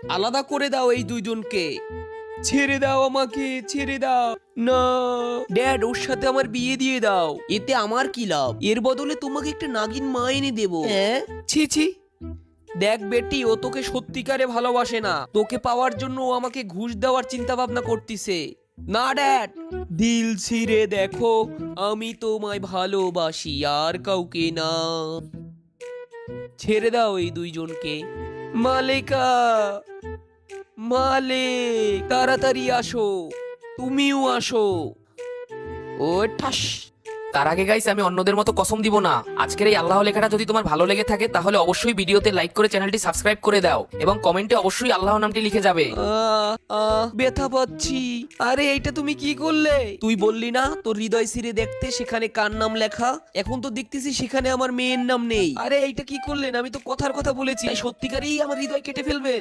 আলাদা করে দাও এই দুইজনকে। ছেড়ে দাও আমাকে, ছেড়ে দাও না। ড্যাড, ওর সাথে আমার বিয়ে দিয়ে দাও। এতে আমার কি লাভ? এর বদলে তোমাকে একটা নাগিন মা এনে দেবো। হ্যাঁ, ছি ছি। দেখ বেটি, ও তোকে সত্যিকারে ভালোবাসে না। তোকে পাওয়ার জন্য ও আমাকে ঘুষ দেওয়ার চিন্তা ভাবনা করতিছে। না ড্যাড, দিল ছিঁড়ে দেখো, আমি তোমায় ভালোবাসি আর কাউকে না। ছেড়ে দাও এই দুইজনকে। মালেকা, মালিক, তাড়াতাড়ি আসো, তুমিও আসো। ও ঠাস। তার আগে গাইস, আমি অন্যদের মতো কসম দিব না। আজকের এই আল্লাহ লেখাটা যদি তোমার ভালো লেগে থাকে তাহলে অবশ্যই ভিডিওতে লাইক করে চ্যানেলটি সাবস্ক্রাইব করে দাও এবং কমেন্টে অবশ্যই আল্লাহ নামটি লিখে যাবে। ব্যথা পাচ্ছি। আরে এইটা তুমি কি করলে? তুই বললি না তোর হৃদয় ছিঁড়ে দেখতে সেখানে কার নাম লেখা, এখন তো দেখতেছি সেখানে আমার মেয়ের নাম নেই। আরে এইটা কি করলেন? আমি তো কথার কথা বলেছি, সত্যিকারেই আমার হৃদয় কেটে ফেলবে।